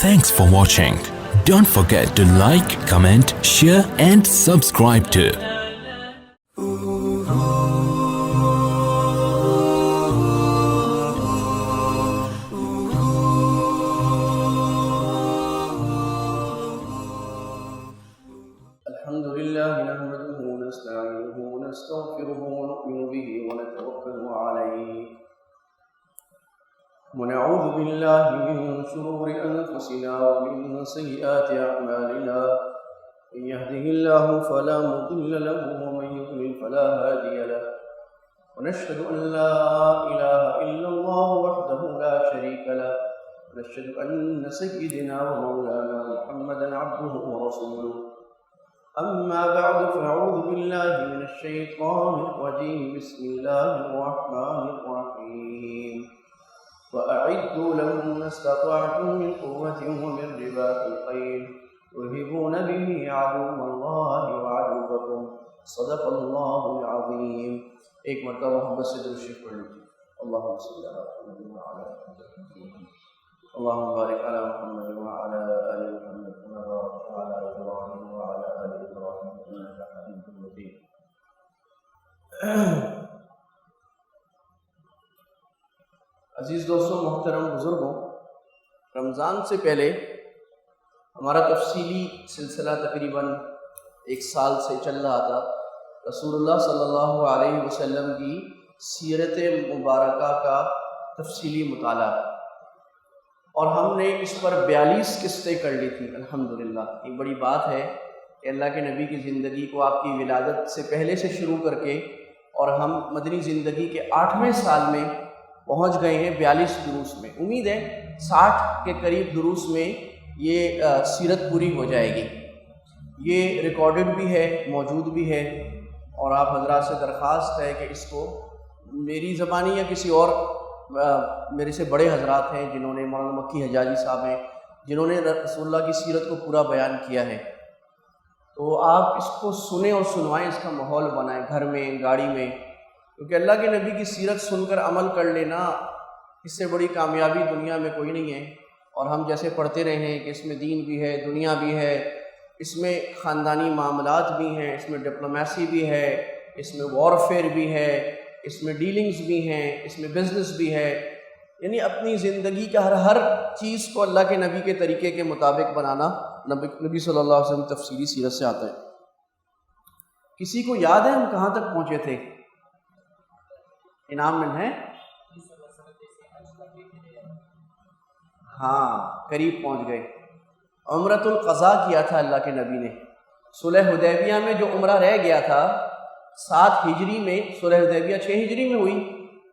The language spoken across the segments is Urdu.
Thanks for watching. Don't forget to like, comment, share and subscribe to الحمد لله نحمده ونستعينه ونستغفره ونؤمن به ونتوكل عليه ونعوذ بالله من شرور أنفسنا ومن سيئات أعمالنا من يهده الله فلا مضل له ومن يضلل فلا هادي له ونشهد أن لا إله إلا الله وحده لا شريك له ونشهد أن سيدنا ومولانا محمدا عبده ورسوله أما بعد فأعوذ بالله من الشيطان الرجيم بسم الله الرحمن الرحيم وأعدوا لهم ما استطعتم من قوة ومن رباط الخيل ترهبون به عدو الله وعدوكم صدق الله العظيم. ایک مرتبہ محبت سے درود شریف پڑھ لیجیے. اللهم صل على محمد وعلى آل محمد اللهم بارك على محمد وعلى آل محمد كما باركت على إبراهيم وعلى آل إبراهيم إنك حميد مجيد. عزیز دوستوں، محترم بزرگوں، رمضان سے پہلے ہمارا تفصیلی سلسلہ تقریباً 1 سال سے چل رہا تھا رسول اللہ صلی اللہ علیہ وسلم کی سیرت مبارکہ کا تفصیلی مطالعہ، اور ہم نے اس پر 42 قسطیں کر لی تھی. الحمدللہ ایک بڑی بات ہے کہ اللہ کے نبی کی زندگی کو آپ کی ولادت سے پہلے سے شروع کر کے اور ہم مدنی زندگی کے 8ویں سال میں پہنچ گئے ہیں 42 دروس میں. امید ہے 60 کے قریب دروس میں یہ سیرت پوری ہو جائے گی. یہ ریکارڈڈ بھی ہے، موجود بھی ہے، اور آپ حضرات سے درخواست ہے کہ اس کو میری زبانی یا کسی اور میرے سے بڑے حضرات ہیں جنہوں نے، مولانا مکی حجاجی صاحب ہیں جنہوں نے رسول اللہ کی سیرت کو پورا بیان کیا ہے، تو آپ اس کو سنیں اور سنوائیں، اس کا ماحول بنائیں گھر میں، گاڑی میں، کیونکہ اللہ کے نبی کی سیرت سن کر عمل کر لینا اس سے بڑی کامیابی دنیا میں کوئی نہیں ہے. اور ہم جیسے پڑھتے رہے ہیں کہ اس میں دین بھی ہے، دنیا بھی ہے، اس میں خاندانی معاملات بھی ہیں، اس میں ڈپلومیسی بھی ہے، اس میں وارفیئر بھی ہے، اس میں ڈیلنگز بھی ہیں، اس میں بزنس بھی ہے. یعنی اپنی زندگی کا ہر چیز کو اللہ کے نبی کے طریقے کے مطابق بنانا نبی صلی اللہ علیہ وسلم تفصیلی سیرت سے آتا ہے. کسی کو یاد ہے ہم کہاں تک پہنچے تھے؟ انعام مل ہے؟ ہاں، قریب پہنچ گئے. عمرۃ القضاء کیا تھا اللہ کے نبی نے. صلح حدیبیہ میں جو عمرہ رہ گیا تھا 7 ہجری میں، صلح حدیبیہ 6 ہجری میں ہوئی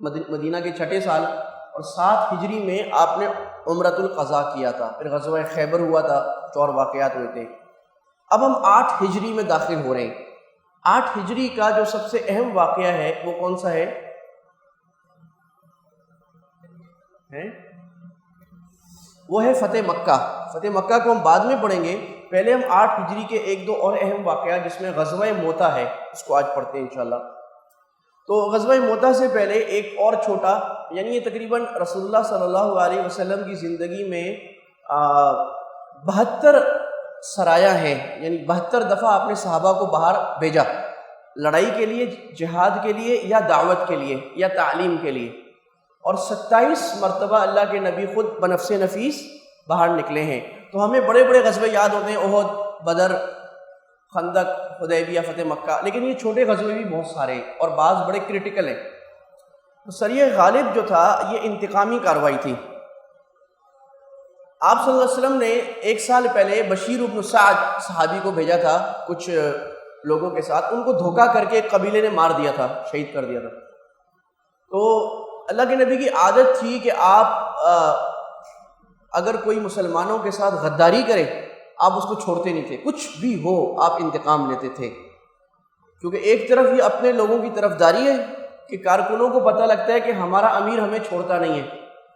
مدینہ کے 6 سال، اور 7 ہجری میں آپ نے عمرۃ القضاء کیا تھا. پھر غزوہ خیبر ہوا تھا، 4 واقعات ہوئے تھے. اب ہم 8 ہجری میں داخل ہو رہے ہیں. 8 ہجری کا جو سب سے اہم واقعہ ہے وہ کون سا ہے؟ وہ ہے فتح مکہ. فتح مکہ کو ہم بعد میں پڑھیں گے، پہلے ہم 8 ہجری کے 1-2 اور اہم واقعات جس میں غزوہ موتا ہے اس کو آج پڑھتے ہیں انشاءاللہ. تو غزوہ موتا سے پہلے ایک اور چھوٹا، یعنی یہ تقریباً رسول اللہ صلی اللہ علیہ وسلم کی زندگی میں 72 سرایا ہیں، یعنی 72 دفعہ آپ نے صحابہ کو باہر بھیجا، لڑائی کے لیے، جہاد کے لیے، یا دعوت کے لیے، یا تعلیم کے لیے. اور 27 مرتبہ اللہ کے نبی خود بنفس نفیس باہر نکلے ہیں. تو ہمیں بڑے بڑے غزوے یاد ہوتے ہیں، احد، بدر، خندق، حدیبیہ، فتح مکہ، لیکن یہ چھوٹے غزوے بھی بہت سارے ہیں اور بعض بڑے کرٹیکل ہیں. تو سریہ غالب جو تھا یہ انتقامی کارروائی تھی. آپ صلی اللہ علیہ وسلم نے 1 سال پہلے بشیر بن سعد صحابی کو بھیجا تھا کچھ لوگوں کے ساتھ، ان کو دھوکہ کر کے ایک قبیلے نے مار دیا تھا، شہید کر دیا تھا. تو اللہ کے نبی کی عادت تھی کہ آپ اگر کوئی مسلمانوں کے ساتھ غداری کرے آپ اس کو چھوڑتے نہیں تھے، کچھ بھی ہو آپ انتقام لیتے تھے. کیونکہ ایک طرف یہ اپنے لوگوں کی طرفداری ہے کہ کارکنوں کو پتہ لگتا ہے کہ ہمارا امیر ہمیں چھوڑتا نہیں ہے،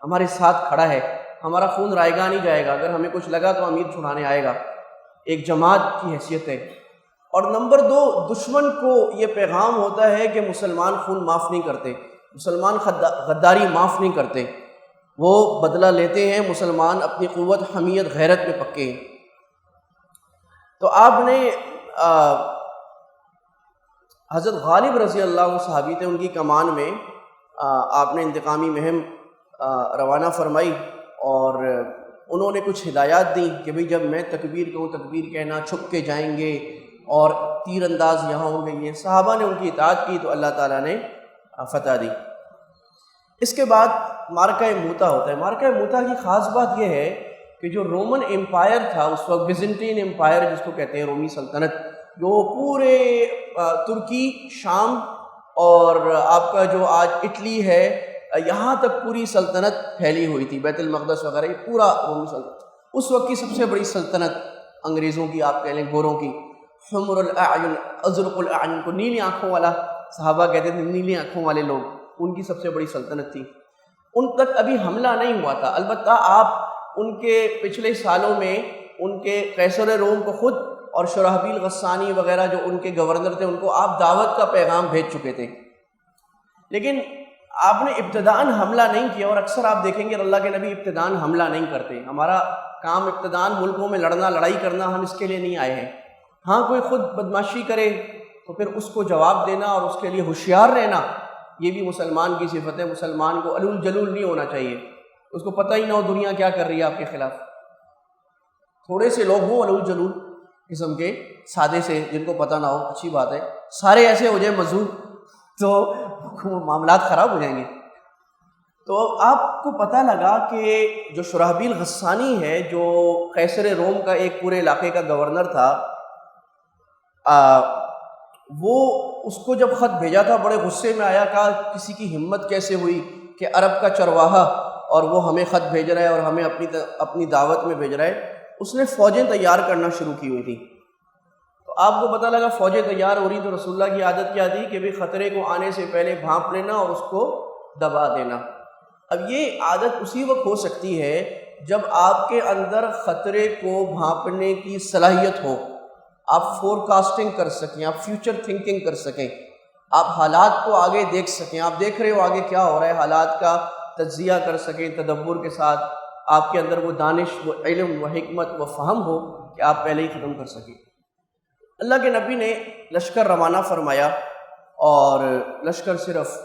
ہمارے ساتھ کھڑا ہے، ہمارا خون رائے گا نہیں جائے گا، اگر ہمیں کچھ لگا تو امیر چھڑانے آئے گا. ایک جماعت کی حیثیت ہے. اور نمبر 2، دشمن کو یہ پیغام ہوتا ہے کہ مسلمان خون معاف نہیں کرتے، مسلمان غداری معاف نہیں کرتے. وہ بدلہ لیتے ہیں، مسلمان اپنی قوت حمیت غیرت میں پکے ہیں۔ تو آپ نے حضرت غالب رضی اللہ عنہ صحابی تھے، ان کی کمان میں آپ نے انتقامی مہم روانہ فرمائی، اور انہوں نے کچھ ہدایات دیں کہ بھئی جب میں تکبیر کہوں تکبیر کہنا، چھپ کے جائیں گے، اور تیر انداز یہاں ہوں گے۔ یہ صحابہ نے ان کی اطاعت کی تو اللہ تعالیٰ نے فتح دی۔ اس کے بعد معرکہ موتا ہوتا ہے۔ معرکہ موتا کی خاص بات یہ ہے کہ جو رومن امپائر تھا اس وقت، بیزنٹین امپائر جس کو کہتے ہیں، رومی سلطنت، جو پورے ترکی، شام اور آپ کا جو آج اٹلی ہے، یہاں تک پوری سلطنت پھیلی ہوئی تھی، بیت المقدس وغیرہ، یہ پورا رومی سلطنت اس وقت کی سب سے بڑی سلطنت انگریزوں کی، آپ کہہ لیں گوروں کی، حمر الاعین ازرق الاعین، کو نیلی آنکھوں والا صحابہ کہتے تھے، نیلی آنکھوں والے لوگ، ان کی سب سے بڑی سلطنت تھی۔ ان تک ابھی حملہ نہیں ہوا تھا، البتہ آپ ان کے پچھلے سالوں میں ان کے قیصر روم کو خود اور شرحبیل غسانی وغیرہ جو ان کے گورنر تھے، ان کو آپ دعوت کا پیغام بھیج چکے تھے، لیکن آپ نے ابتداءً حملہ نہیں کیا۔ اور اکثر آپ دیکھیں گے اللہ کے نبی ابتداءً حملہ نہیں کرتے۔ ہمارا کام ابتداءً ملکوں میں لڑنا، لڑائی کرنا، ہم اس کے لیے نہیں آئے ہیں۔ ہاں کوئی خود بدمعاشی کرے تو پھر اس کو جواب دینا اور اس کے لیے ہوشیار رہنا، یہ بھی مسلمان کی صفت ہے۔ مسلمان کو علول جلول نہیں ہونا چاہیے، اس کو پتہ ہی نہ ہو دنیا کیا کر رہی ہے آپ کے خلاف۔ تھوڑے سے لوگ ہوں علول جلول قسم کے، سادے سے، جن کو پتہ نہ ہو، اچھی بات ہے۔ سارے ایسے ہو جائیں مزدور تو معاملات خراب ہو جائیں گے۔ تو آپ کو پتہ لگا کہ جو شرحبیل غسانی ہے، جو قیصر روم کا ایک پورے علاقے کا گورنر تھا، وہ اس کو جب خط بھیجا تھا بڑے غصے میں آیا، کہا کسی کی ہمت کیسے ہوئی کہ عرب کا چرواہا اور وہ ہمیں خط بھیج رہا ہے اور ہمیں اپنی دعوت میں بھیج رہا ہے۔ اس نے فوجیں تیار کرنا شروع کی ہوئی تھی۔ تو آپ کو پتہ لگا فوجیں تیار ہو رہی، تو رسول اللہ کی عادت کیا تھی کہ بھی خطرے کو آنے سے پہلے بھانپ لینا اور اس کو دبا دینا۔ اب یہ عادت اسی وقت ہو سکتی ہے جب آپ کے اندر خطرے کو بھانپنے کی صلاحیت ہو، آپ فور کاسٹنگ کر سکیں، آپ فیوچر تھنکنگ کر سکیں، آپ حالات کو آگے دیکھ سکیں، آپ دیکھ رہے ہو آگے کیا ہو رہا ہے، حالات کا تجزیہ کر سکیں تدبر کے ساتھ، آپ کے اندر وہ دانش، وہ علم، وہ حکمت، وہ فہم ہو کہ آپ پہلے ہی ختم کر سکیں۔ اللہ کے نبی نے لشکر روانہ فرمایا، اور لشکر صرف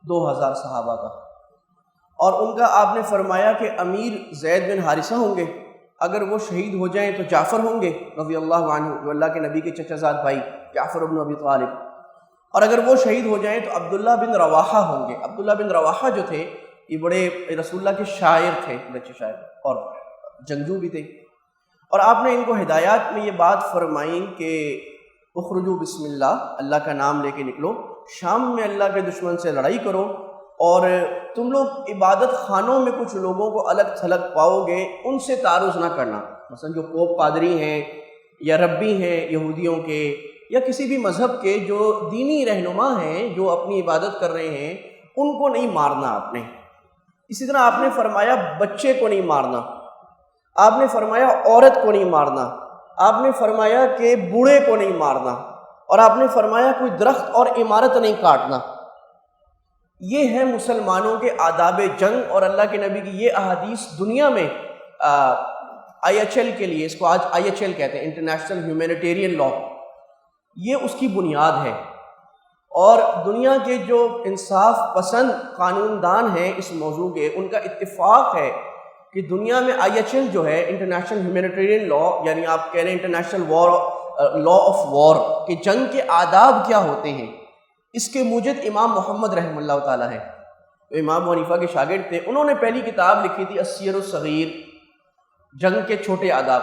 2000 صحابہ کا، اور ان کا آپ نے فرمایا کہ امیر زید بن حارثہ ہوں گے، اگر وہ شہید ہو جائیں تو جعفر ہوں گے رضی اللہ عنہ، جو اللہ کے نبی کے چچا زاد بھائی جعفر بن ابی طالب، اور اگر وہ شہید ہو جائیں تو عبداللہ بن رواحہ ہوں گے۔ عبداللہ بن رواحہ جو تھے یہ بڑے رسول اللہ کے شاعر تھے، بڑے اچھے شاعر اور جنگجو بھی تھے، اور آپ نے ان کو ہدایات میں یہ بات فرمائی کہ اخرجوا بسم اللہ، اللہ کا نام لے کے نکلو، شام میں اللہ کے دشمن سے لڑائی کرو، اور تم لوگ عبادت خانوں میں کچھ لوگوں کو الگ تھلگ پاؤ گے، ان سے تعارض نہ کرنا، مثلا جو پوپ پادری ہیں یا ربی ہیں یہودیوں کے یا کسی بھی مذہب کے جو دینی رہنما ہیں جو اپنی عبادت کر رہے ہیں، ان کو نہیں مارنا آپ نے۔ اسی طرح آپ نے فرمایا بچے کو نہیں مارنا، آپ نے فرمایا عورت کو نہیں مارنا، آپ نے فرمایا کہ بوڑھے کو نہیں مارنا، اور آپ نے فرمایا کوئی درخت اور عمارت نہیں کاٹنا۔ یہ ہے مسلمانوں کے آداب جنگ، اور اللہ کے نبی کی یہ احادیث دنیا میں IHL کے لیے، اس کو آج IHL کہتے ہیں، انٹرنیشنل ہیومینیٹیرین لا، یہ اس کی بنیاد ہے۔ اور دنیا کے جو انصاف پسند قانون دان ہیں اس موضوع کے، ان کا اتفاق ہے کہ دنیا میں IHL جو ہے انٹرنیشنل ہیومینیٹیرین لا، یعنی آپ کہہ رہے ہیں انٹرنیشنل لا آف وار، کہ جنگ کے آداب کیا ہوتے ہیں، اس کے موجد امام محمد رحمہ اللہ تعالیٰ ہے، جو امام حنیفہ کے شاگرد تھے، انہوں نے پہلی کتاب لکھی تھی السیر الصغیر، جنگ کے چھوٹے آداب۔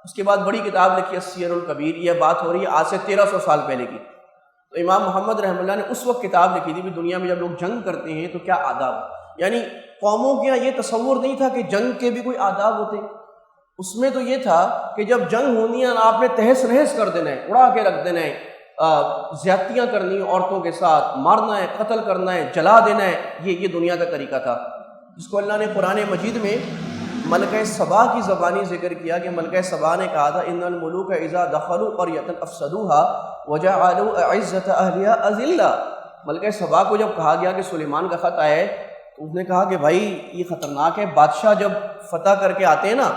اس کے بعد بڑی کتاب لکھی السیر الکبیر، یہ بات ہو رہی ہے آج سے 1300 سال پہلے کی۔ تو امام محمد رحمہ اللہ نے اس وقت کتاب لکھی تھی کہ دنیا میں جب لوگ جنگ کرتے ہیں تو کیا آداب، یعنی قوموں کے یہاں یہ تصور نہیں تھا کہ جنگ کے بھی کوئی آداب ہوتے، اس میں تو یہ تھا کہ جب جنگ ہونی ہے آپ نے تہس نہس کر دینا ہے، اڑا کے رکھ دینا ہے، زیادتیاں کرنی ہیں عورتوں کے ساتھ، مارنا ہے، قتل کرنا ہے، جلا دینا ہے، یہ دنیا کا طریقہ تھا، جس کو اللہ نے قرآن مجید میں ملکہ سبا کی زبانی ذکر کیا کہ ملکہ سبا نے کہا تھا ان الملوک اذا دخلوا قریۃ افسدوها وجعلوا اعزۃ اہلها اذلہ۔ ملکہ سبا کو جب کہا گیا کہ سلیمان کا خط آیا ہے تو اس نے کہا کہ بھائی یہ خطرناک ہے، بادشاہ جب فتح کر کے آتے ہیں نا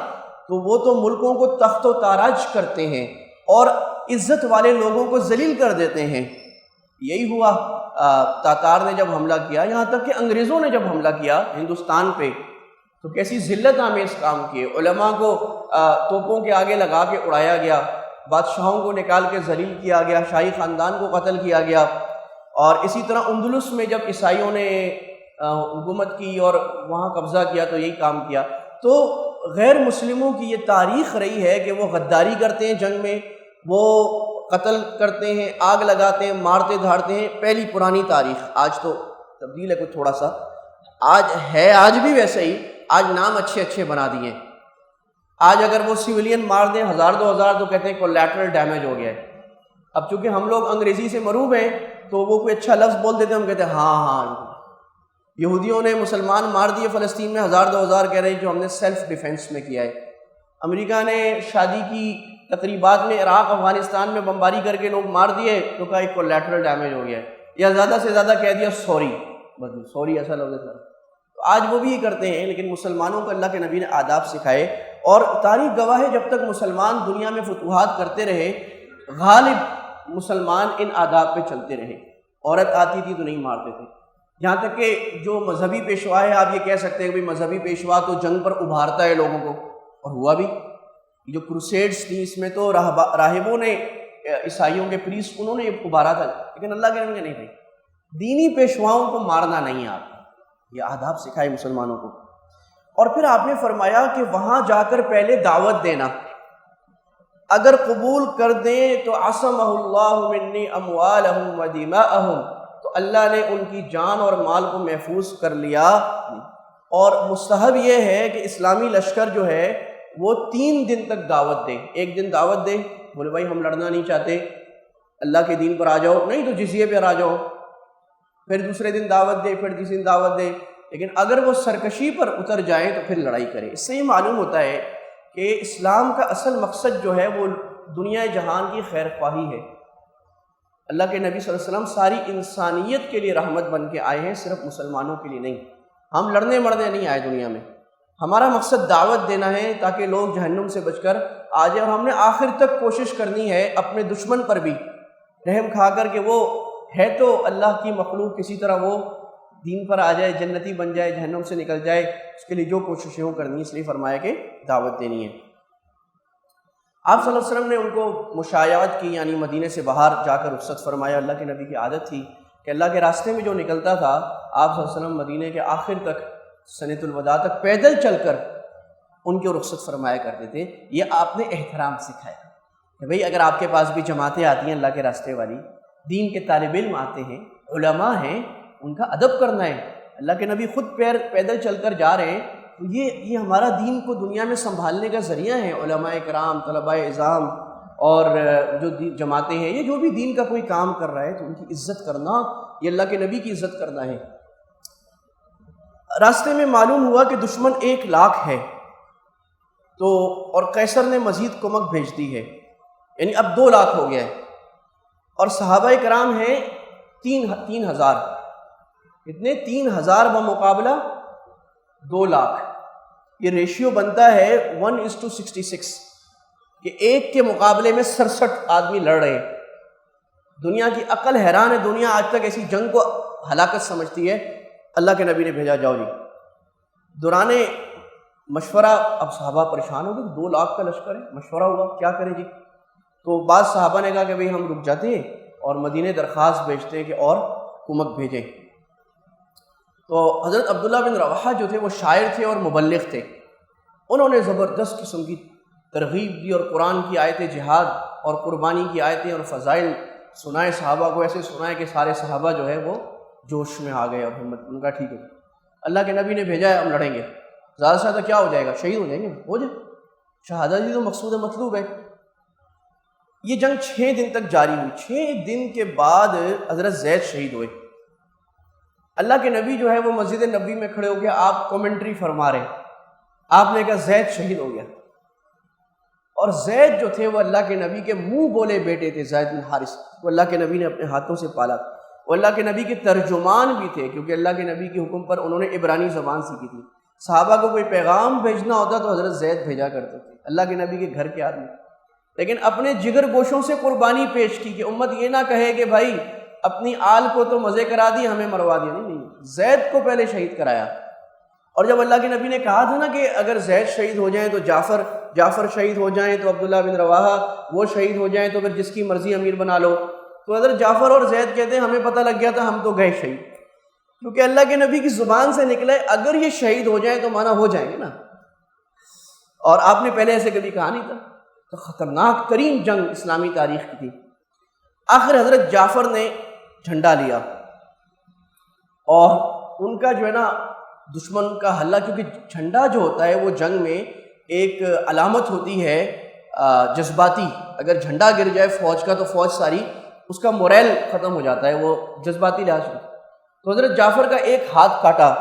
تو وہ تو ملکوں کو تخت و تاراج کرتے ہیں اور عزت والے لوگوں کو ذلیل کر دیتے ہیں۔ یہی ہوا تاتار نے جب حملہ کیا، یہاں تک کہ انگریزوں نے جب حملہ کیا ہندوستان پہ تو کیسی ذلت آمیز کام کیے، علماء کو توپوں کے آگے لگا کے اڑایا گیا، بادشاہوں کو نکال کے ذلیل کیا گیا، شاہی خاندان کو قتل کیا گیا۔ اور اسی طرح اندلس میں جب عیسائیوں نے حکومت کی اور وہاں قبضہ کیا تو یہی کام کیا۔ تو غیر مسلموں کی یہ تاریخ رہی ہے کہ وہ غداری کرتے ہیں، جنگ میں وہ قتل کرتے ہیں، آگ لگاتے ہیں، مارتے دھاڑتے ہیں، پہلی پرانی تاریخ۔ آج تو تبدیل ہے کچھ تھوڑا سا، آج بھی ویسے ہی، آج نام اچھے اچھے بنا دیے۔ آج اگر وہ سویلین مار دیں 1000 2000 تو کہتے ہیں کولیٹرل ڈیمیج ہو گیا ہے۔ اب چونکہ ہم لوگ انگریزی سے مروب ہیں تو وہ کوئی اچھا لفظ بول دیتے ہیں، ہم کہتے ہیں ہاں یہودیوں نے مسلمان مار دیے فلسطین میں 1000 2000، کہہ رہے ہیں جو ہم نے سیلف ڈیفینس میں کیا ہے۔ امریکہ نے شادی کی تقریبات میں عراق افغانستان میں بمباری کر کے لوگ مار دیے تو کہا ایک کولیٹرل ڈیمیج ہو گیا ہے، یا زیادہ سے زیادہ کہہ دیا سوری، بس سوری ایسا لفظ ہے۔ تو آج وہ بھی یہ کرتے ہیں، لیکن مسلمانوں کو اللہ کے نبی نے آداب سکھائے، اور تاریخ گواہ ہے جب تک مسلمان دنیا میں فتوحات کرتے رہے غالب مسلمان ان آداب پہ چلتے رہے۔ عورت آتی تھی تو نہیں مارتے تھے، یہاں تک کہ جو مذہبی پیشوا ہے، آپ یہ کہہ سکتے ہیں کہ مذہبی پیشوا تو جنگ پر ابھارتا ہے لوگوں کو، اور ہوا بھی۔ جو کروسیڈز تھی اس میں تو راہبوں نے، عیسائیوں کے پریسٹ، انہوں نے یہ ابھارا تھا، لیکن اللہ کے نبی نے نہیں بھائی دینی پیشواؤں کو مارنا نہیں ہے، آپ یہ آداب سکھائے مسلمانوں کو۔ اور پھر آپ نے فرمایا کہ وہاں جا کر پہلے دعوت دینا، اگر قبول کر دیں تو عصمہ اللہ منی اموالہم و دماءہم، تو اللہ نے ان کی جان اور مال کو محفوظ کر لیا۔ اور مستحب یہ ہے کہ اسلامی لشکر جو ہے وہ 3 دن تک دعوت دے۔ ایک دن دعوت دے، بولے بھائی ہم لڑنا نہیں چاہتے، اللہ کے دین پر آ جاؤ، نہیں تو جزیے پر آ جاؤ۔ پھر دوسرے دن دعوت دے، پھر تیسرے دن دعوت دے، لیکن اگر وہ سرکشی پر اتر جائیں تو پھر لڑائی کرے۔ اس سے یہ معلوم ہوتا ہے کہ اسلام کا اصل مقصد جو ہے وہ دنیا جہان کی خیر خواہی ہے۔ اللہ کے نبی صلی اللہ علیہ وسلم ساری انسانیت کے لیے رحمت بن کے آئے ہیں، صرف مسلمانوں کے لیے نہیں۔ ہم لڑنے مرنے نہیں آئے دنیا میں، ہمارا مقصد دعوت دینا ہے تاکہ لوگ جہنم سے بچ کر آ جائیں، اور ہم نے آخر تک کوشش کرنی ہے اپنے دشمن پر بھی رحم کھا کر کہ وہ ہے تو اللہ کی مخلوق، کسی طرح وہ دین پر آ جائے، جنتی بن جائے، جہنم سے نکل جائے، اس کے لیے جو کوششیں ہوں کرنی، اس لیے فرمایا کہ دعوت دینی ہے۔ آپ صلی اللہ علیہ وسلم نے ان کو مشایعت کی، یعنی مدینے سے باہر جا کر رخصت فرمایا۔ اللہ کے نبی کی عادت تھی کہ اللہ کے راستے میں جو نکلتا تھا، آپ صلی اللہ علیہ وسلم مدینے کے آخر تک، سنۃ الوداع تک پیدل چل کر ان کو رخصت فرمایا کرتے تھے۔ یہ آپ نے احترام سکھایا کہ بھئی اگر آپ کے پاس بھی جماعتیں آتی ہیں اللہ کے راستے والی، دین کے طالب علم آتے ہیں، علماء ہیں، ان کا ادب کرنا ہے۔ اللہ کے نبی خود پیدل چل کر جا رہے ہیں، تو یہ ہمارا دین کو دنیا میں سنبھالنے کا ذریعہ ہے۔ علماء کرام، طلباء اعظام اور جو جماعتیں ہیں، یہ جو بھی دین کا کوئی کام کر رہا ہے تو ان کی عزت کرنا، یہ اللہ کے نبی کی عزت کرنا ہے۔ راستے میں معلوم ہوا کہ دشمن 1 لاکھ ہے، تو اور قیصر نے مزید کمک بھیج دی ہے، یعنی اب 2 لاکھ ہو گیا ہے، اور صحابہ کرام ہیں 3000، کتنے؟ 3000 بمقابلہ 2 لاکھ، یہ ریشیو بنتا ہے 1:66 کہ 1 کے مقابلے میں 67 آدمی لڑ رہے ہیں۔ دنیا کی عقل حیران ہے، دنیا آج تک ایسی جنگ کو ہلاکت سمجھتی ہے۔ اللہ کے نبی نے بھیجا، جاؤ جی۔ دوران مشورہ، اب صحابہ پریشان ہو گئے، 2 لاکھ کا لشکر ہے، مشورہ ہوا کیا کریں جی؟ تو بعض صحابہ نے کہا کہ بھئی ہم رک جاتے ہیں اور مدینے درخواست بھیجتے ہیں کہ اور کمک بھیجیں۔ تو حضرت عبداللہ بن رواحہ جو تھے وہ شاعر تھے اور مبلغ تھے، انہوں نے زبردست قسم کی ترغیب دی اور قرآن کی آیتیں جہاد اور قربانی کی آیتیں اور فضائل سنائے صحابہ کو، ایسے سنائے کہ سارے صحابہ جو ہے وہ جوش میں آ گئے اور ہمت، ان کا ٹھیک ہے اللہ کے نبی نے بھیجا ہے، ہم لڑیں گے، زیادہ سے زیادہ کیا ہو جائے گا؟ شہید ہو جائیں گے، ہو جائے، شہادت ہی تو مقصود مطلوب ہے۔ یہ جنگ 6 دن تک جاری ہوئی۔ 6 دن کے بعد حضرت زید شہید ہوئے۔ اللہ کے نبی جو ہے وہ مسجد نبی میں کھڑے ہو گیا، آپ کومنٹری فرما رہے، آپ نے کہا زید شہید ہو گیا، اور زید جو تھے وہ اللہ کے نبی کے منہ بولے بیٹے تھے، زید بن حارث، وہ اللہ کے نبی نے اپنے ہاتھوں سے پالا۔ وہ اللہ کے نبی کے ترجمان بھی تھے، کیونکہ اللہ کے نبی کے حکم پر انہوں نے عبرانی زبان سیکھی تھی۔ صحابہ کو کوئی پیغام بھیجنا ہوتا تو حضرت زید بھیجا کرتے تھے، اللہ کے نبی کے گھر کے آدمی، لیکن اپنے جگر گوشوں سے قربانی پیش کی کہ امت یہ نہ کہے کہ بھائی اپنی آل کو تو مزے کرا دی، ہمیں مروا دیا۔ نہیں، زید کو پہلے شہید کرایا۔ اور جب اللہ کے نبی نے کہا تھا نا کہ اگر زید شہید ہو جائیں تو جعفر شہید ہو جائیں تو عبداللہ بن رواحہ وہ شہید ہو جائیں تو پھر جس کی مرضی امیر بنا لو، تو حضرت جعفر اور زید کہتے ہیں ہمیں پتہ لگ گیا تھا، ہم تو گئے شہید، کیونکہ اللہ کے نبی کی زبان سے نکلے اگر یہ شہید ہو جائیں تو مانا ہو جائیں گے نا۔ اور آپ نے پہلے ایسے کبھی کہا نہیں تھا، تو خطرناک ترین جنگ اسلامی تاریخ کی تھی۔ آخر حضرت جعفر نے جھنڈا لیا اور ان کا جو ہے نا دشمن کا حلہ، کیونکہ جھنڈا جو ہوتا ہے وہ جنگ میں ایک علامت ہوتی ہے جذباتی، اگر جھنڈا گر جائے فوج کا تو فوج ساری اس کا موریل ختم ہو جاتا ہے، وہ جذباتی لحاظ سے۔ تو حضرت جعفر کا ایک ہاتھ کاٹا،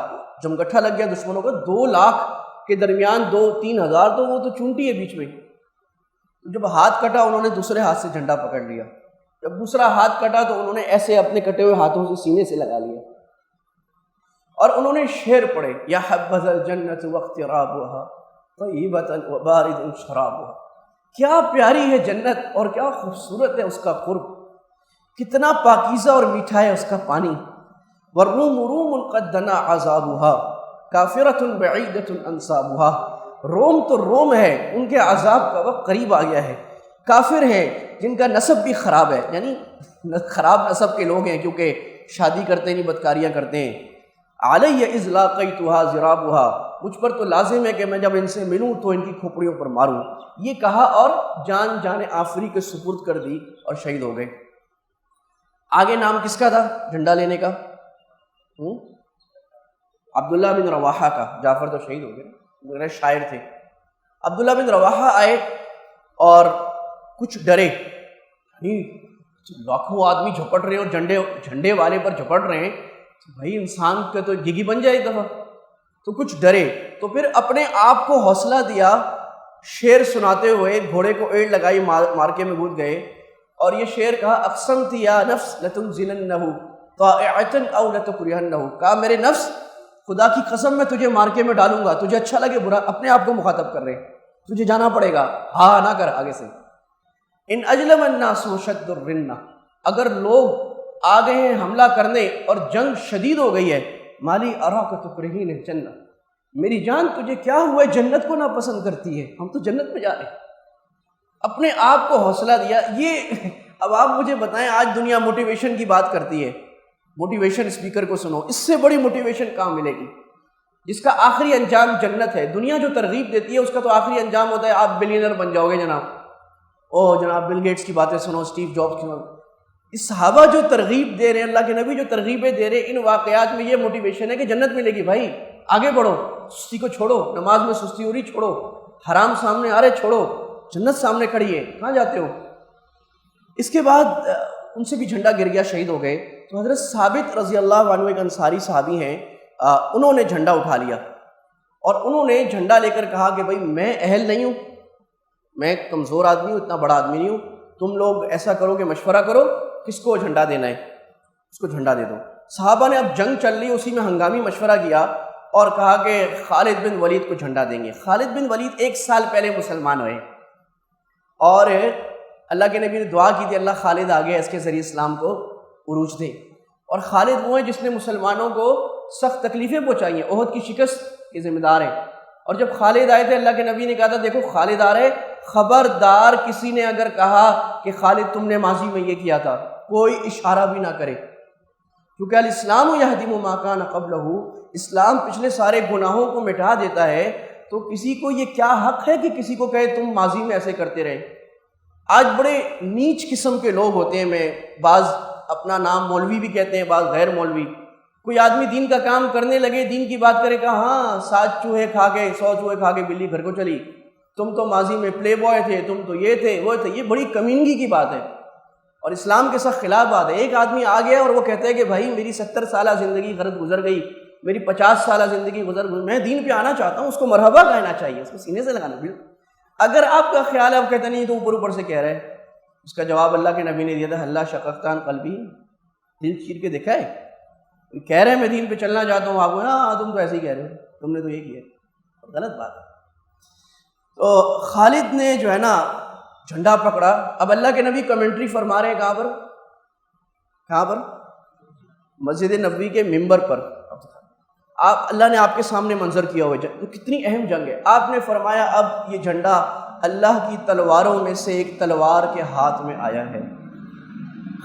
جمگٹھا لگ گیا دشمنوں کا، 2 لاکھ کے درمیان 2-3 ہزار، تو وہ تو چونٹی ہے بیچ میں۔ جب ہاتھ کٹا انہوں نے دوسرے ہاتھ سے جھنڈا پکڑ لیا، جب دوسرا ہاتھ کٹا تو انہوں نے ایسے اپنے کٹے ہوئے ہاتھوں سے سینے سے لگا لیا اور انہوں نے شعر پڑھے، یا حبذا الجنت واقترابها طیبۃ وبارد شرابها، کیا پیاری ہے جنت اور کیا خوبصورت ہے اس کا قرب، کتنا پاکیزہ اور میٹھا ہے اس کا پانی، والروم روم قد دنا عذابها کافرۃ بعیدۃ انصابها، روم تو روم ہے، ان کے عذاب کا وقت قریب آ گیا ہے، کافر ہیں جن کا نسب بھی خراب ہے، یعنی خراب نسب کے لوگ ہیں کیونکہ شادی کرتے نہیں، بدکاریاں کرتے ہیں۔ علیہ اذ لاقیتها ضرابها، مجھ پر تو لازم ہے کہ میں جب ان سے ملوں تو ان کی کھوپڑیوں پر ماروں، یہ کہا اور جان آفری کے سپرد کر دی اور شہید ہو گئے۔ آگے نام کس کا تھا جھنڈا لینے کا؟ عبداللہ بن رواحہ کا۔ جعفر تو شہید ہو گئے، میرے شاعر تھے۔ عبداللہ بن رواحہ آئے اور کچھ ڈرے، لاکھوں آدمی جھپٹ رہے ہیں اور جھنڈے والے پر جھپٹ رہے ہیں، بھائی انسان کا تو گگی بن جائے ایک دفعہ، تو کچھ ڈرے، تو پھر اپنے آپ کو حوصلہ دیا شعر سناتے ہوئے، گھوڑے کو ایڑ لگائی، مارکے میں کود گئے اور یہ شعر کہا، اقسمت یا نفس لتنزلنہ طائعۃ او لتکرہنہ، کہا میرے نفس خدا کی قسم میں تجھے مارکے میں ڈالوں گا، تجھے اچھا لگے برا، اپنے آپ کو مخاطب کر رہے ہیں، تجھے جانا پڑے گا، ہاں نہ کر آگے سے۔ ان اجلم الناس وشد الرنہ، اگر لوگ آ گئے ہیں حملہ کرنے اور جنگ شدید ہو گئی ہے، مالی اراک تکرہین الجنہ، میری جان تجھے کیا ہوا ہے جنت کو ناپسند کرتی ہے، ہم تو جنت میں جا رہے ہیں۔ اپنے آپ کو حوصلہ دیا۔ یہ اب آپ مجھے بتائیں، آج دنیا موٹیویشن کی بات کرتی ہے، موٹیویشن اسپیکر کو سنو، اس سے بڑی موٹیویشن کہاں ملے گی؟ جس کا آخری انجام جنت ہے۔ دنیا جو ترغیب دیتی ہے اس کا تو آخری انجام ہوتا ہے آپ بلینئر بن جاؤ گے جناب، او جناب بل گیٹس کی باتیں سنو، اسٹیو جابس کی۔ اس صحابہ جو ترغیب دے رہے ہیں، اللہ کے نبی جو ترغیبیں دے رہے ہیں، ان واقعات میں یہ موٹیویشن ہے کہ جنت ملے گی، بھائی آگے بڑھو، سستی کو چھوڑو، نماز میں سستی ہو رہی چھوڑو، حرام سامنے آ رہے چھوڑو، جنت سامنے کھڑی ہے، کہاں جاتے ہو؟ اس کے بعد ان سے بھی جھنڈا گر گیا، شہید ہو گئے۔ تو حضرت ثابت رضی اللہ عنہ ایک انصاری صحابی ہیں، انہوں نے جھنڈا اٹھا لیا اور انہوں نے جھنڈا لے کر کہا کہ بھائی میں اہل نہیں ہوں، میں کمزور آدمی ہوں، اتنا بڑا آدمی نہیں ہوں، تم لوگ ایسا کرو کہ مشورہ کرو کس کو جھنڈا دینا ہے، اس کو جھنڈا دے دو۔ صحابہ نے اب جنگ چل رہی، اسی میں ہنگامی مشورہ کیا اور کہا کہ خالد بن ولید کو جھنڈا دیں گے۔ خالد بن ولید 1 سال پہلے مسلمان ہوئے اور اللہ کے نبی نے دعا کی تھی اللہ خالد آگے اس کے ذریعے اسلام کو عروج دے، اور خالد وہ ہیں جس نے مسلمانوں کو سخت تکلیفیں پہنچائی ہیں، احد کی شکست کے ذمہ دار ہیں۔ اور جب خالد آئے تھے اللہ کے نبی نے کہا تھا دیکھو خالد آ رہے، خبردار کسی نے اگر کہا کہ خالد تم نے ماضی میں یہ کیا تھا، کوئی اشارہ بھی نہ کرے، کیونکہ الاسلام یہدم ما کان قبلہ، اسلام پچھلے سارے گناہوں کو مٹا دیتا ہے، تو کسی کو یہ کیا حق ہے کہ کسی کو کہے تم ماضی میں ایسے کرتے رہے۔ آج بڑے نیچ قسم کے لوگ ہوتے ہیں، میں بعض اپنا نام مولوی بھی کہتے ہیں، بعض غیر مولوی، کوئی آدمی دین کا کام کرنے لگے، دین کی بات کرے، کہا ہاں 7 چوہے کھا کے 100 چوہے کھا کے بلی گھر کو چلی، تم تو ماضی میں پلے بوائے تھے، تم تو یہ تھے وہ تھے، یہ بڑی کمینگی کی بات ہے اور اسلام کے ساتھ خلاف بات ہے۔ ایک آدمی آ گیا اور وہ کہتا ہے کہ بھائی میری 70 سالہ زندگی غلط گزر گئی، میری 50 سالہ زندگی گزر گئی، میں دین پہ آنا چاہتا ہوں، اس کو مرحبا کہنا چاہیے، اس کو سینے سے لگانا بھی۔ اگر آپ کا خیال ہے آپ کہتے نہیں تو اوپر اوپر سے کہہ رہے ہیں، اس کا جواب اللہ کے نبی نے دیا تھا، اللہ شققت عن قلبی، دل چیر کے دیکھا ہے؟ کہہ رہے ہیں میں دین پہ چلنا چاہتا ہوں، آپ کو ہاں تم تو ایسے ہی کہہ رہے ہو، تم نے تو یہ کیا، غلط بات ہے۔ تو خالد نے جو ہے نا جھنڈا پکڑا۔ اب اللہ کے نبی کمنٹری فرما رہے ہیں کہاں پر؟ مسجد نبوی کے ممبر پر۔ اللہ نے آپ کے سامنے منظر کیا ہوا ہے، کتنی اہم جنگ ہے۔ آپ نے فرمایا اب یہ جھنڈا اللہ کی تلواروں میں سے ایک تلوار کے ہاتھ میں آیا ہے،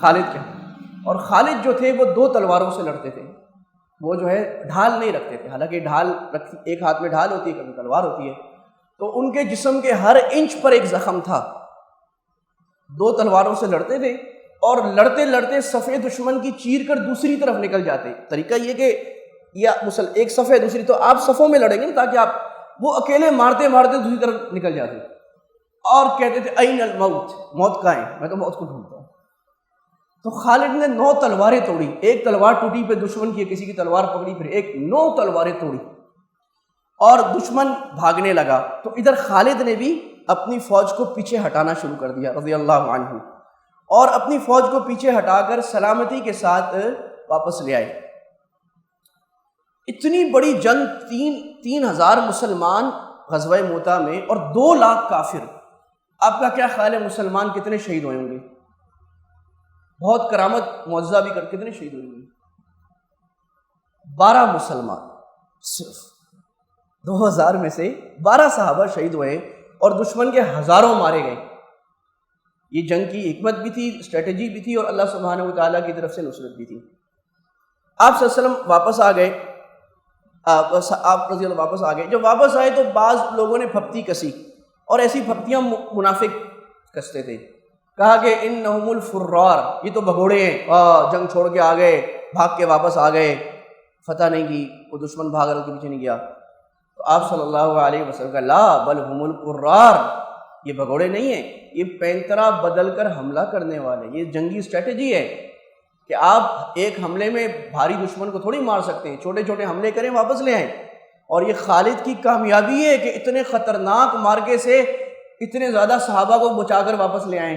خالد کے۔ اور خالد جو تھے وہ 2 تلواروں سے لڑتے تھے، وہ جو ہے ڈھال نہیں رکھتے تھے، حالانکہ ایک ہاتھ میں ڈھال ہوتی ہے، کبھی تلوار ہوتی ہے۔ تو ان کے جسم کے ہر انچ پر ایک زخم تھا، 2 تلواروں سے لڑتے تھے، اور لڑتے لڑتے صفے دشمن کی چیر کر دوسری طرف نکل جاتے۔ طریقہ یہ کہ ایک صفے دوسری، تو آپ صفوں میں لڑیں گے نا، تاکہ آپ وہ اکیلے مارتے مارتے دوسری طرف نکل جاتے، اور کہتے تھے این الموت، موت کہاں ہے، میں تو موت کو ڈھونڈتا ہوں۔ تو خالد نے 9 تلواریں توڑی، ایک تلوار ٹوٹی پہ دشمن کی، کسی کی تلوار پکڑی، پھر ایک 9 تلواریں توڑی، اور دشمن بھاگنے لگا۔ تو ادھر خالد نے بھی اپنی فوج کو پیچھے ہٹانا شروع کر دیا رضی اللہ عنہ، اور اپنی فوج کو پیچھے ہٹا کر سلامتی کے ساتھ واپس لے آئے۔ اتنی بڑی جنگ، 3,000 مسلمان غزوہ موتا میں اور 2 لاکھ کافر، آپ کا کیا خیال ہے مسلمان کتنے شہید ہوئے ہوں گے؟ بہت کرامت معجزہ بھی کر، کتنے شہید ہوئے ہوں گے؟ 12 مسلمان، صرف 2,000 میں سے 12 صحابہ شہید ہوئے، اور دشمن کے ہزاروں مارے گئے۔ یہ جنگ کی حکمت بھی تھی، اسٹریٹجی بھی تھی، اور اللہ سبحانہ و تعالیٰ کی طرف سے نصرت بھی تھی۔ آپ صلی اللہ علیہ وسلم واپس آ گئے، آپ رضی اللہ واپس آ گئے۔ جب واپس آئے تو بعض لوگوں نے پھپتی کسی، اور ایسی پھپتیاں منافق کستے تھے، کہا کہ انہم الفرار، یہ تو بھگوڑے ہیں، جنگ چھوڑ کے آ گئے، بھاگ کے واپس آ گئے، فتح نہیں کی، وہ دشمن بھاگ رہا، اس کے پیچھے نہیں گیا۔ تو آپ صلی اللہ علیہ وسلم کا لا بل ہم القرار، یہ بھگوڑے نہیں ہیں، یہ پینترا بدل کر حملہ کرنے والے، یہ جنگی اسٹریٹجی ہے کہ آپ ایک حملے میں بھاری دشمن کو تھوڑی مار سکتے ہیں، چھوٹے چھوٹے حملے کریں، واپس لے آئیں۔ اور یہ خالد کی کامیابی ہے کہ اتنے خطرناک مارکے سے اتنے زیادہ صحابہ کو بچا کر واپس لے آئیں،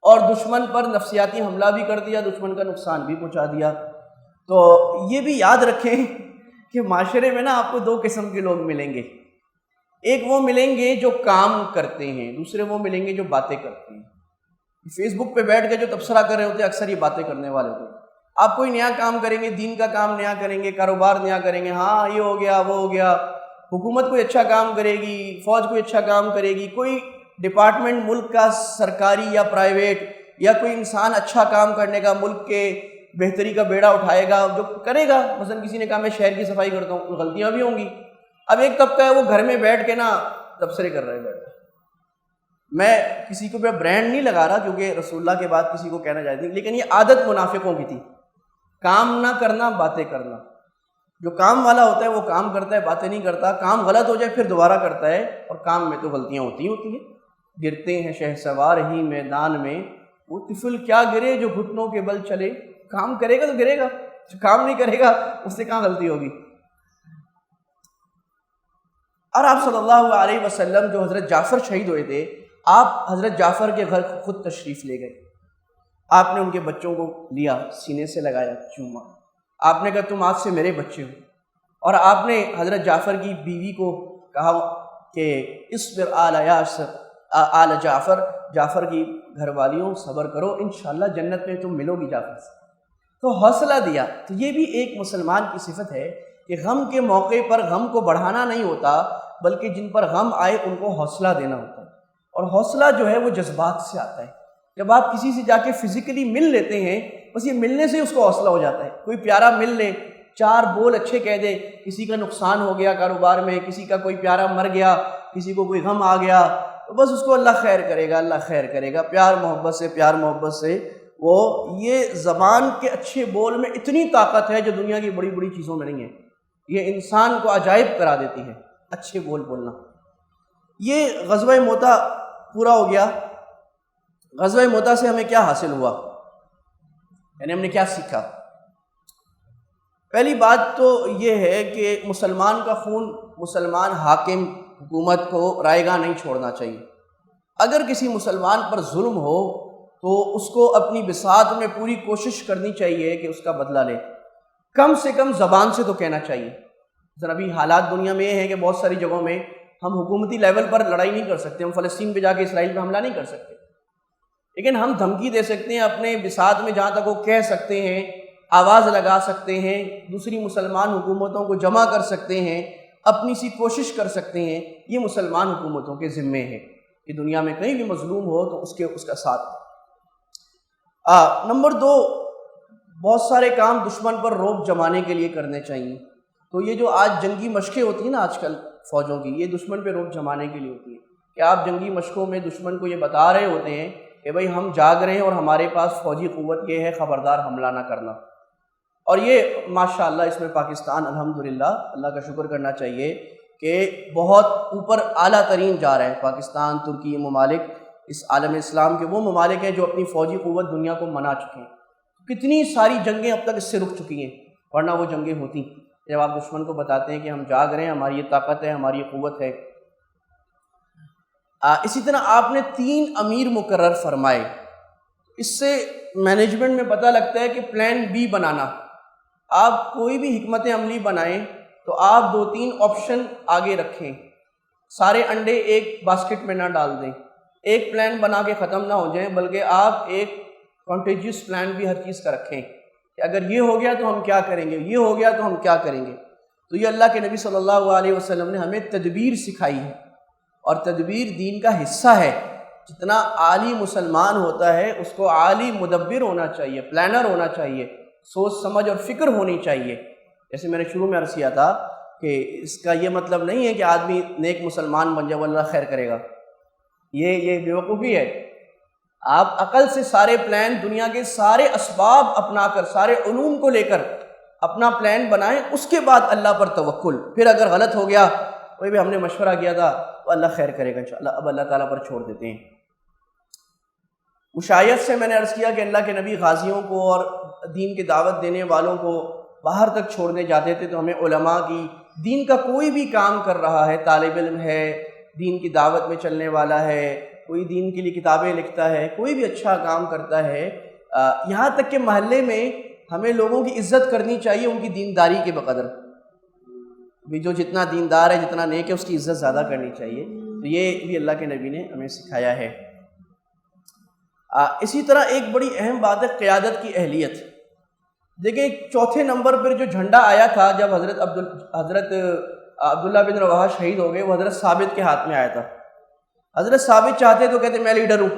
اور دشمن پر نفسیاتی حملہ بھی کر دیا، دشمن کا نقصان بھی پہنچا دیا۔ تو یہ بھی یاد رکھیں کہ معاشرے میں نا آپ کو 2 قسم کے لوگ ملیں گے، ایک وہ ملیں گے جو کام کرتے ہیں، دوسرے وہ ملیں گے جو باتیں کرتے ہیں۔ فیس بک پہ بیٹھ کے جو تبصرہ کر رہے ہوتے ہیں اکثر یہ باتیں کرنے والے ہوتے ہیں۔ آپ کوئی نیا کام کریں گے، دین کا کام نیا کریں گے، کاروبار نیا کریں گے، ہاں یہ ہو گیا وہ ہو گیا، حکومت کوئی اچھا کام کرے گی، فوج کوئی اچھا کام کرے گی، کوئی ڈپارٹمنٹ ملک کا سرکاری یا پرائیویٹ، یا کوئی انسان اچھا کام کرنے کا، ملک کے بہتری کا بیڑا اٹھائے گا، جو کرے گا۔ مثلا کسی نے کہا میں شہر کی صفائی کرتا ہوں، غلطیاں بھی ہوں گی۔ اب ایک طبقہ ہے وہ گھر میں بیٹھ کے نا تبصرے کر رہے ہیں۔ میں کسی کو برانڈ نہیں لگا رہا، کیونکہ رسول اللہ کے بعد کسی کو کہنا جائز نہیں، لیکن یہ عادت منافقوں کی تھی، کام نہ کرنا، باتیں کرنا۔ جو کام والا ہوتا ہے وہ کام کرتا ہے، باتیں نہیں کرتا، کام غلط ہو جائے پھر دوبارہ کرتا ہے، اور کام میں تو غلطیاں ہوتی ہیں۔ گرتے ہیں شہسوار ہی میدان میں، وہ طفل کیا گرے جو گھٹنوں کے بل چلے۔ کام کرے گا تو گرے گا، جو کام نہیں کرے گا اس سے کہاں غلطی ہوگی۔ اور آپ صلی اللہ علیہ وسلم جو حضرت جعفر شہید ہوئے تھے، آپ حضرت جعفر کے گھر خود تشریف لے گئے۔ آپ نے ان کے بچوں کو لیا، سینے سے لگایا، چوما۔ آپ نے کہا تم آج سے میرے بچے ہو، اور آپ نے حضرت جعفر کی بیوی کو کہا کہ اصبر آل جعفر، جعفر کی گھر والیوں صبر کرو، انشاءاللہ جنت میں تم ملو گی جعفر سے۔ تو حوصلہ دیا۔ تو یہ بھی ایک مسلمان کی صفت ہے کہ غم کے موقع پر غم کو بڑھانا نہیں ہوتا، بلکہ جن پر غم آئے ان کو حوصلہ دینا ہوتا ہے۔ اور حوصلہ جو ہے وہ جذبات سے آتا ہے۔ جب آپ کسی سے جا کے فزیکلی مل لیتے ہیں، بس یہ ملنے سے اس کو حوصلہ ہو جاتا ہے۔ کوئی پیارا مل لے، 4 بول اچھے کہہ دے، کسی کا نقصان ہو گیا کاروبار میں، کسی کا کوئی پیارا مر گیا، کسی کو کوئی غم آ گیا، تو بس اس کو اللہ خیر کرے گا، اللہ خیر کرے گا، پیار محبت سے وہ یہ زبان کے اچھے بول میں اتنی طاقت ہے جو دنیا کی بڑی بڑی چیزوں میں نہیں ہے۔ یہ انسان کو عجائب کرا دیتی ہے اچھے بول بولنا۔ یہ غزوہ موتا پورا ہو گیا۔ غزوہ موتا سے ہمیں کیا حاصل ہوا، یعنی ہم نے کیا سیکھا؟ پہلی بات تو یہ ہے کہ مسلمان کا خون مسلمان حاکم حکومت کو رائے گاہ نہیں چھوڑنا چاہیے۔ اگر کسی مسلمان پر ظلم ہو تو اس کو اپنی بساط میں پوری کوشش کرنی چاہیے کہ اس کا بدلہ لے، کم سے کم زبان سے تو کہنا چاہیے۔ ذرا ابھی حالات دنیا میں یہ ہے کہ بہت ساری جگہوں میں ہم حکومتی لیول پر لڑائی نہیں کر سکتے، ہم فلسطین پہ جا کے اسرائیل پہ حملہ نہیں کر سکتے، لیکن ہم دھمکی دے سکتے ہیں اپنے بساط میں، جہاں تک وہ کہہ سکتے ہیں، آواز لگا سکتے ہیں، دوسری مسلمان حکومتوں کو جمع کر سکتے ہیں، اپنی سی کوشش کر سکتے ہیں۔ یہ مسلمان حکومتوں کے ذمے ہے کہ دنیا میں کہیں بھی مظلوم ہو تو اس کا ساتھ۔ نمبر 2، بہت سارے کام دشمن پر رعب جمانے کے لیے کرنے چاہیے۔ تو یہ جو آج جنگی مشقیں ہوتی ہیں نا آج کل فوجوں کی، یہ دشمن پہ رعب جمانے کے لیے ہوتی ہے کہ آپ جنگی مشقوں میں دشمن کو یہ بتا رہے ہوتے ہیں کہ بھئی ہم جاگ رہے ہیں اور ہمارے پاس فوجی قوت یہ ہے، خبردار حملہ نہ کرنا۔ اور یہ ماشاءاللہ اس میں پاکستان الحمدللہ اللہ کا شکر کرنا چاہیے کہ بہت اوپر اعلیٰ ترین جا رہے ہیں۔ پاکستان، ترکی، ممالک اس عالم اسلام کے وہ ممالک ہیں جو اپنی فوجی قوت دنیا کو منا چکے ہیں۔ کتنی ساری جنگیں اب تک اس سے رک چکی ہیں، ورنہ وہ جنگیں ہوتی جب آپ دشمن کو بتاتے ہیں کہ ہم جاگ رہے ہیں، ہماری یہ طاقت ہے، ہماری یہ قوت ہے۔ اسی طرح آپ نے 3 امیر مقرر فرمائے، اس سے مینجمنٹ میں پتہ لگتا ہے کہ پلان بی بنانا۔ آپ کوئی بھی حکمت عملی بنائیں تو آپ 2-3 آپشن آگے رکھیں، سارے انڈے ایک باسکٹ میں نہ ڈال دیں، ایک پلان بنا کے ختم نہ ہو جائیں، بلکہ آپ ایک کانٹیجیس پلان بھی ہر چیز کا رکھیں کہ اگر یہ ہو گیا تو ہم کیا کریں گے، یہ ہو گیا تو ہم کیا کریں گے۔ تو یہ اللہ کے نبی صلی اللہ علیہ وسلم نے ہمیں تدبیر سکھائی ہے، اور تدبیر دین کا حصہ ہے۔ جتنا عالی مسلمان ہوتا ہے اس کو عالی مدبر ہونا چاہیے، پلانر ہونا چاہیے، سوچ سمجھ اور فکر ہونی چاہیے۔ جیسے میں نے شروع میں عرض کیا تھا کہ اس کا یہ مطلب نہیں ہے کہ آدمی نیک مسلمان بن جائے اللہ خیر کرے گا، یہ بیوقوفی ہے۔ آپ عقل سے سارے پلان، دنیا کے سارے اسباب اپنا کر، سارے علوم کو لے کر اپنا پلان بنائیں، اس کے بعد اللہ پر توکل۔ پھر اگر غلط ہو گیا، کوئی بھی ہم نے مشورہ کیا تھا تو اللہ خیر کرے گا انشاءاللہ، اب اللہ تعالیٰ پر چھوڑ دیتے ہیں۔ مشایت سے میں نے عرض کیا کہ اللہ کے نبی غازیوں کو اور دین کی دعوت دینے والوں کو باہر تک چھوڑنے جاتے تھے، تو ہمیں علماء کی دین کا کوئی بھی کام کر رہا ہے، طالب علم ہے، دین کی دعوت میں چلنے والا ہے، کوئی دین کے لیے کتابیں لکھتا ہے، کوئی بھی اچھا کام کرتا ہے، یہاں تک کہ محلے میں ہمیں لوگوں کی عزت کرنی چاہیے ان کی دینداری کے بقدر بھی، جو جتنا دیندار ہے، جتنا نیک ہے، اس کی عزت زیادہ کرنی چاہیے۔ تو یہ بھی اللہ کے نبی نے ہمیں سکھایا ہے۔ اسی طرح ایک بڑی اہم بات ہے قیادت کی اہلیت۔ دیکھیں 4تھے نمبر پر جو جھنڈا آیا تھا جب حضرت عبداللہ بن رواحہ شہید ہو گئے، وہ حضرت ثابت کے ہاتھ میں آیا تھا۔ حضرت ثابت چاہتے تو کہتے میں لیڈر ہوں،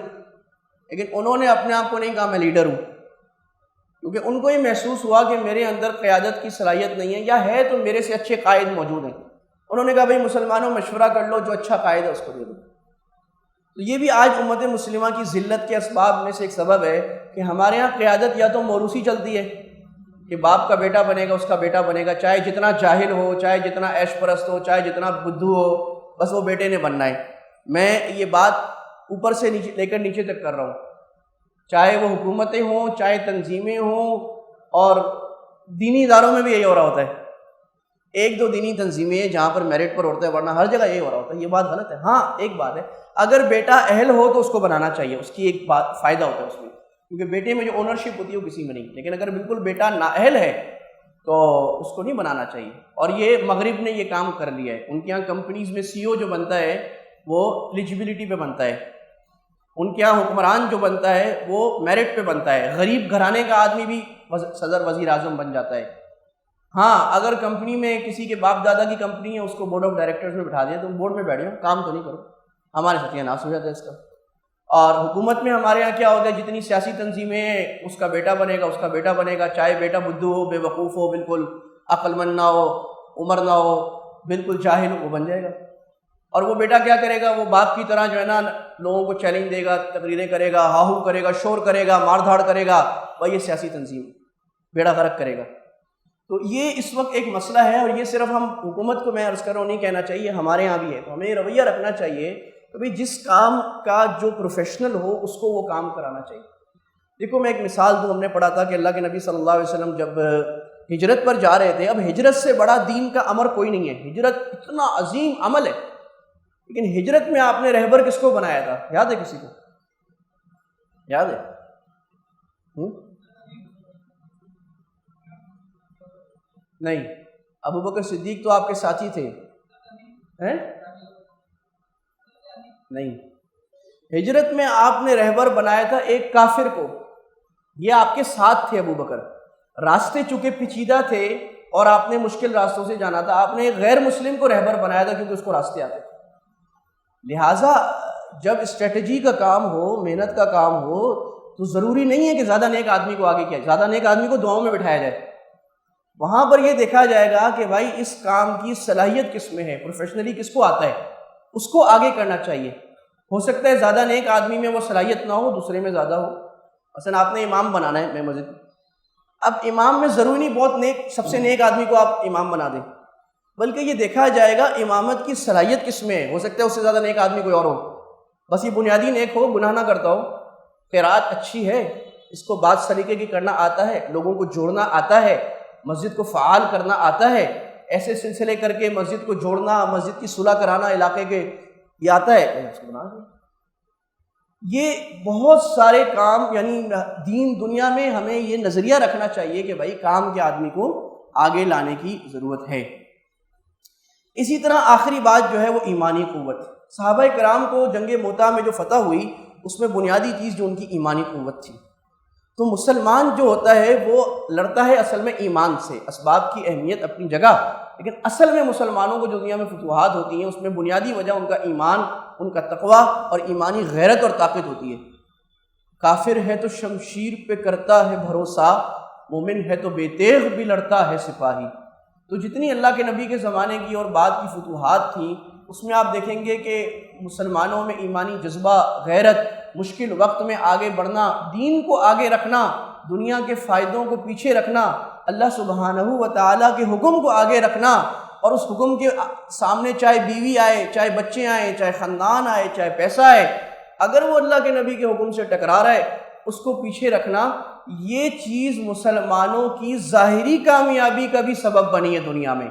لیکن انہوں نے اپنے آپ کو نہیں کہا میں لیڈر ہوں، کیونکہ ان کو یہ محسوس ہوا کہ میرے اندر قیادت کی صلاحیت نہیں ہے، یا ہے تو میرے سے اچھے قائد موجود ہیں۔ انہوں نے کہا بھائی مسلمانوں مشورہ کر لو، جو اچھا قائد ہے اس کو دے دو۔ تو یہ بھی آج امت مسلمہ کی ذلت کے اسباب میں سے ایک سبب ہے کہ ہمارے ہاں قیادت یا تو موروثی چلتی ہے کہ باپ کا بیٹا بنے گا، اس کا بیٹا بنے گا، چاہے جتنا جاہل ہو، چاہے جتنا عیش پرست ہو، چاہے جتنا بدھو ہو، بس وہ بیٹے نے بننا ہے۔ میں یہ بات اوپر سے نیچے لے کر نیچے تک کر رہا ہوں، چاہے وہ حکومتیں ہوں، چاہے تنظیمیں ہوں، اور دینی اداروں میں بھی یہی ہو رہا ہوتا ہے۔ 1-2 دینی تنظیمیں ہیں جہاں پر میرٹ پر ہوتا ہے، ورنہ ہر جگہ یہی ہو رہا ہوتا ہے۔ یہ بات غلط ہے۔ ہاں ایک بات ہے، اگر بیٹا اہل ہو تو اس کو بنانا چاہیے، اس کی ایک بات فائدہ ہوتا ہے اس میں، کیونکہ بیٹے میں جو اونرشپ ہوتی ہے وہ کسی میں نہیں۔ لیکن اگر بالکل بیٹا نااہل ہے تو اس کو نہیں بنانا چاہیے، اور یہ مغرب نے یہ کام کر لیا ہے۔ ان کے یہاں کمپنیز میں CEO جو بنتا ہے وہ ایلیجبلٹی پہ بنتا ہے، ان کے یہاں حکمران جو بنتا ہے وہ میرٹ پہ بنتا ہے۔ غریب گھرانے کا آدمی بھی صدر وزیر اعظم بن جاتا ہے۔ ہاں اگر کمپنی میں کسی کے باپ دادا کی کمپنی ہے، اس کو بورڈ آف ڈائریکٹرز میں بٹھا دیا، تم بورڈ میں بیٹھ جاؤ، کام تو نہیں کرو، ہمارے ستیہ ناش ہو جاتا ہے اس کا۔ اور حکومت میں ہمارے یہاں کیا ہوتا ہے، جتنی سیاسی تنظیمیں ہیں اس کا بیٹا بنے گا، اس کا بیٹا بنے گا، چاہے بیٹا بدھو ہو، بے وقوف ہو، بالکل عقل مند نہ ہو، عمر نہ ہو، بالکل جاہل ہو، وہ بن جائے گا۔ اور وہ بیٹا کیا کرے گا، وہ باپ کی طرح جو ہے نا لوگوں کو چیلنج دے گا، تقریریں کرے گا، ہاہو کرے گا، شور کرے گا، مار دھاڑ کرے گا، بھائی یہ سیاسی تنظیم بیڑا غرق کرے گا۔ تو یہ اس وقت ایک مسئلہ ہے، اور یہ صرف ہم حکومت کو میں عرض کر رہا ہوں نہیں کہنا چاہیے، ہمارے ہاں بھی ہے۔ تو ہمیں یہ رویہ رکھنا چاہیے کہ بھائی جس کام کا جو پروفیشنل ہو اس کو وہ کام کرانا چاہیے۔ دیکھو میں ایک مثال دوں، ہم نے پڑھا تھا کہ اللہ کے نبی صلی اللہ علیہ وسلم جب ہجرت پر جا رہے تھے، اب ہجرت سے بڑا دین کا امر کوئی نہیں ہے، ہجرت اتنا عظیم عمل ہے، لیکن ہجرت میں آپ نے رہبر کس کو بنایا تھا، یاد ہے کسی کو؟ یاد ہے؟ نہیں، ابو بکر صدیق تو آپ کے ساتھی تھے ہیں؟ نہیں، ہجرت میں آپ نے رہبر بنایا تھا ایک کافر کو، یہ آپ کے ساتھ تھے ابو بکر، راستے چونکہ پیچیدہ تھے اور آپ نے مشکل راستوں سے جانا تھا، آپ نے ایک غیر مسلم کو رہبر بنایا تھا کیونکہ اس کو راستے آتے تھے۔ لہٰذا جب اسٹریٹجی کا کام ہو، محنت کا کام ہو، تو ضروری نہیں ہے کہ زیادہ نیک آدمی کو آگے کیا جائے، زیادہ نیک آدمی کو دعاؤں میں بٹھایا جائے۔ وہاں پر یہ دیکھا جائے گا کہ بھائی اس کام کی صلاحیت کس میں ہے، پروفیشنلی کس کو آتا ہے، اس کو آگے کرنا چاہیے۔ ہو سکتا ہے زیادہ نیک آدمی میں وہ صلاحیت نہ ہو، دوسرے میں زیادہ ہو۔ مثلا آپ نے امام بنانا ہے میں مسجد، اب امام میں ضروری نہیں بہت نیک، سب سے نیک آدمی کو آپ امام بنا دیں، بلکہ یہ دیکھا جائے گا امامت کی صلاحیت کس میں ہے۔ ہو سکتا ہے اس سے زیادہ نیک آدمی کوئی اور ہو، بس یہ بنیادی نیک ہو، گناہ نہ کرتا ہو، قرات اچھی ہے، اس کو بات سلیقے کی کرنا آتا ہے، لوگوں کو جوڑنا آتا ہے، مسجد کو فعال کرنا آتا ہے، ایسے سلسلے کر کے مسجد کو جوڑنا، مسجد کی صلح کرانا علاقے کے، یہ آتا ہے، اس کو بنا دیں۔ یہ بہت سارے کام، یعنی دین دنیا میں ہمیں یہ نظریہ رکھنا چاہیے کہ بھائی کام کے آدمی کو آگے لانے کی ضرورت ہے۔ اسی طرح آخری بات جو ہے وہ ایمانی قوت۔ صحابہ کرام کو جنگ موطا میں جو فتح ہوئی اس میں بنیادی چیز جو ان کی ایمانی قوت تھی۔ تو مسلمان جو ہوتا ہے وہ لڑتا ہے اصل میں ایمان سے، اسباب کی اہمیت اپنی جگہ، لیکن اصل میں مسلمانوں کو جو دنیا میں فتوحات ہوتی ہیں اس میں بنیادی وجہ ان کا ایمان، ان کا تقوی اور ایمانی غیرت اور طاقت ہوتی ہے۔ کافر ہے تو شمشیر پہ کرتا ہے بھروسہ، مومن ہے تو بے تیغ بھی لڑتا ہے سپاہی۔ تو جتنی اللہ کے نبی کے زمانے کی اور بعد کی فتوحات تھیں اس میں آپ دیکھیں گے کہ مسلمانوں میں ایمانی جذبہ، غیرت، مشکل وقت میں آگے بڑھنا، دین کو آگے رکھنا، دنیا کے فائدوں کو پیچھے رکھنا، اللہ سبحانہ و تعالیٰ کے حکم کو آگے رکھنا، اور اس حکم کے سامنے چاہے بیوی آئے، چاہے بچے آئیں، چاہے خاندان آئے، چاہے پیسہ آئے، اگر وہ اللہ کے نبی کے حکم سے ٹکرا رہا ہے اس کو پیچھے رکھنا، یہ چیز مسلمانوں کی ظاہری کامیابی کا بھی سبب بنی ہے دنیا میں،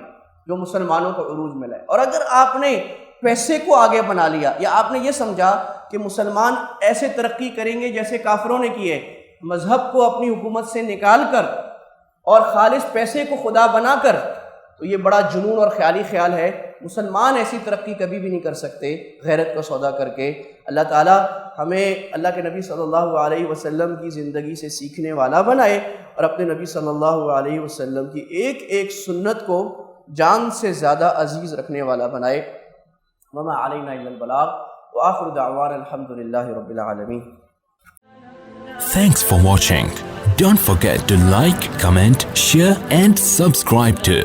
جو مسلمانوں کو عروج ملا ہے۔ اور اگر آپ نے پیسے کو آگے بنا لیا، یا آپ نے یہ سمجھا کہ مسلمان ایسے ترقی کریں گے جیسے کافروں نے کی ہے، مذہب کو اپنی حکومت سے نکال کر اور خالص پیسے کو خدا بنا کر، تو یہ بڑا جنون اور خیالی خیال ہے۔ مسلمان ایسی ترقی کبھی بھی نہیں کر سکتے غیرت کا سودا کر کے۔ اللہ تعالیٰ ہمیں اللہ کے نبی صلی اللہ علیہ وسلم کی زندگی سے سیکھنے والا بنائے، اور اپنے نبی صلی اللہ علیہ وسلم کی ایک ایک سنت کو جان سے زیادہ عزیز رکھنے والا بنائے۔ وما علینا الا البلاغ وآخر دعوانا الحمد للہ رب العالمین۔ Thanks for watching. Don't forget to like, comment, share and subscribe to